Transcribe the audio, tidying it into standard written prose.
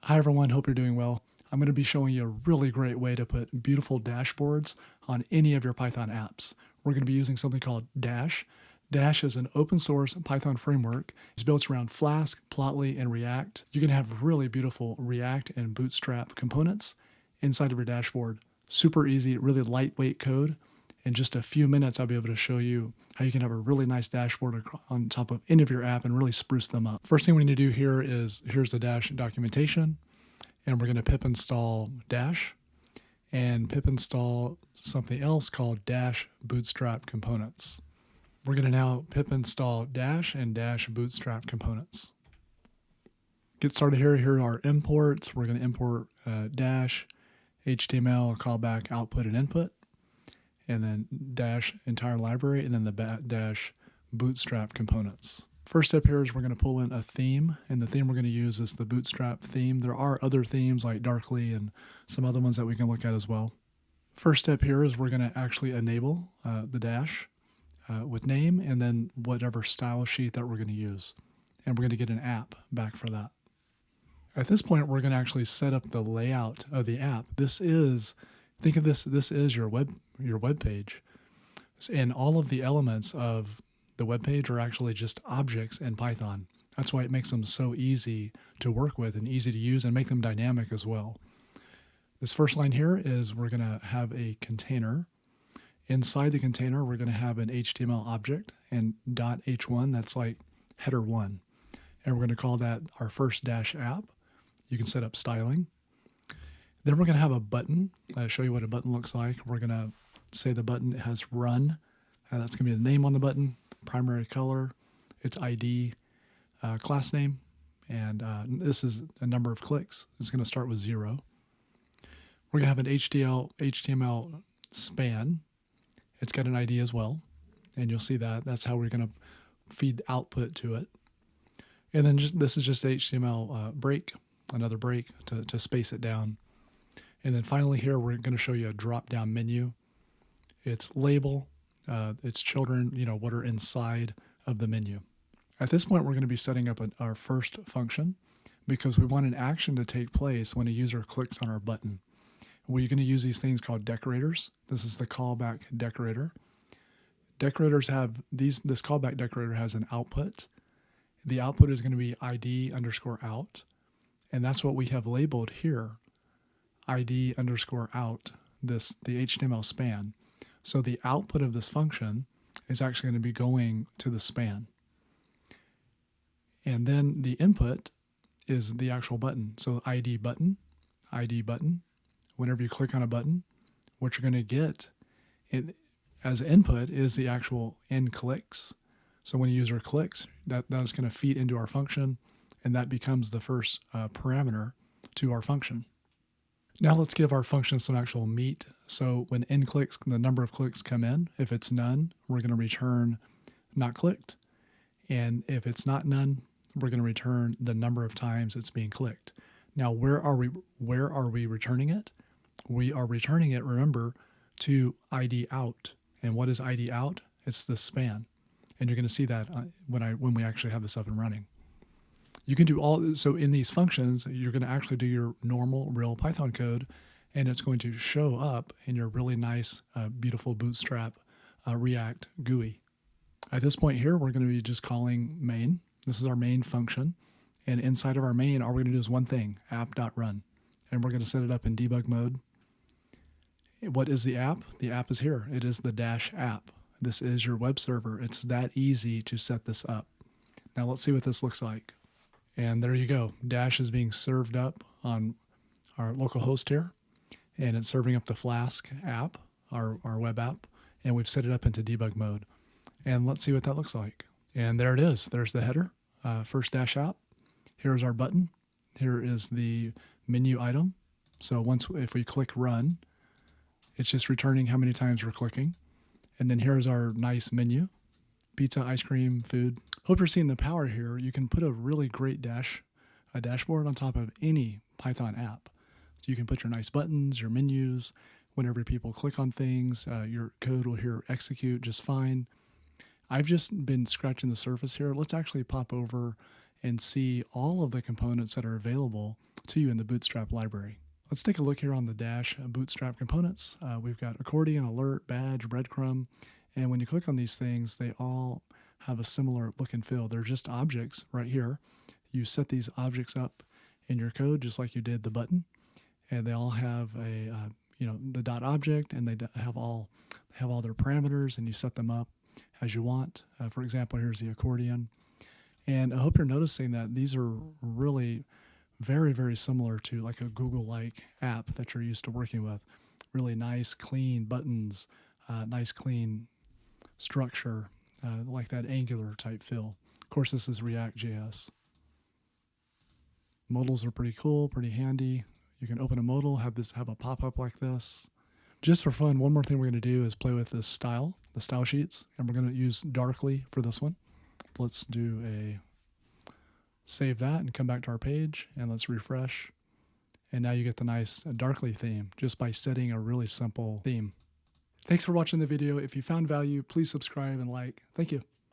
Hi everyone, hope you're doing well. I'm going to be showing you a really great way to put beautiful dashboards on any of your Python apps. We're going to be using something called Dash. Dash is an open source Python framework. It's built around Flask, Plotly, and React. You can have really beautiful React and Bootstrap components inside of your dashboard. Super easy, really lightweight code. In just a few minutes, I'll be able to show you how you can have a really nice dashboard on top of any of your app and really spruce them up. First thing we need to do here is, here's the Dash documentation, and we're going to pip install Dash and pip install something else called Dash Bootstrap Components. We're going to now pip install Dash and Dash Bootstrap Components. Get started here. Here are our imports. We're going to import Dash, HTML, callback, output, and input, and then Dash entire library, and then the Dash Bootstrap components. First step here is we're going to pull in a theme, and the theme we're going to use is the Bootstrap theme. There are other themes like Darkly and some other ones that we can look at as well. First step here is we're going to actually enable the Dash with name and then whatever style sheet that we're going to use. And we're going to get an app back for that. At this point, we're going to actually set up the layout of the app. Think of this is your web page. And all of the elements of the web page are actually just objects in Python. That's why it makes them so easy to work with and easy to use and make them dynamic as well. This first line here is we're going to have a container. Inside the container, we're going to have an HTML object and .h1, that's like header 1. And we're going to call that our first Dash app. You can set up styling. Then we're going to have a button. I'll show you what a button looks like. We're going to say the button has run. That's going to be the name on the button, primary color, its ID, class name, and this is a number of clicks. It's going to start with 0. We're going to have an HTML span. It's got an ID as well, and you'll see that. That's how we're going to feed the output to it. And then this is just HTML break, another break to space it down. And then finally here, we're going to show you a drop-down menu. It's label, it's children, what are inside of the menu. At this point, we're going to be setting up our first function because we want an action to take place when a user clicks on our button. We're going to use these things called decorators. This is the callback decorator. Decorators have this callback decorator has an output. The output is going to be ID_out, and that's what we have labeled here, ID_out, the HTML span. So the output of this function is actually going to be going to the span. And then the input is the actual button. So ID button. Whenever you click on a button, what you're going to get as input is the actual end clicks. So when a user clicks, that's going to feed into our function, and that becomes the first parameter to our function. Now let's give our function some actual meat. So when end clicks, the number of clicks come in. If it's none, we're going to return not clicked. And if it's not none, we're going to return the number of times it's being clicked. Now where are we returning it? We are returning it, remember, to ID out. And what is ID out? It's the span. And you're going to see that when we actually have this up and running. You can do so in these functions, you're going to actually do your normal real Python code, and it's going to show up in your really nice, beautiful Bootstrap React GUI. At this point here, we're going to be just calling main. This is our main function. And inside of our main, all we're going to do is one thing, app.run. And we're going to set it up in debug mode. What is the app? The app is here. It is the Dash app. This is your web server. It's that easy to set this up. Now let's see what this looks like. And there you go. Dash is being served up on our local host here, and it's serving up the Flask app, our web app, and we've set it up into debug mode. And let's see what that looks like. And there it is. There's the header, first Dash app. Here's our button. Here is the menu item. So if we click run, it's just returning how many times we're clicking. And then here's our nice menu, pizza, ice cream, food. Hope you're seeing the power here. You can put a really great dashboard on top of any Python app. So you can put your nice buttons, your menus. Whenever people click on things, your code will here execute just fine. I've just been scratching the surface here. Let's actually pop over and see all of the components that are available to you in the Bootstrap library. Let's take a look here on the dash Bootstrap components. We've got accordion, alert, badge, breadcrumb, and when you click on these things, they all have a similar look and feel. They're just objects right here. You set these objects up in your code just like you did the button, and they all have a the dot object, and they have all their parameters, and you set them up as you want. For example, here's the accordion, and I hope you're noticing that these are really very, very similar to like a Google-like app that you're used to working with. Really nice, clean buttons, nice, clean structure, like that Angular type feel. Of course, this is React.js. Modals are pretty cool, pretty handy. You can open a modal, have a pop-up like this. Just for fun, one more thing we're going to do is play with this style, the style sheets, and we're going to use darkly for this one. Let's do a save that and come back to our page, and let's refresh. And now you get the nice darkly theme just by setting a really simple theme. Thanks for watching the video. If you found value, please subscribe and like. Thank you.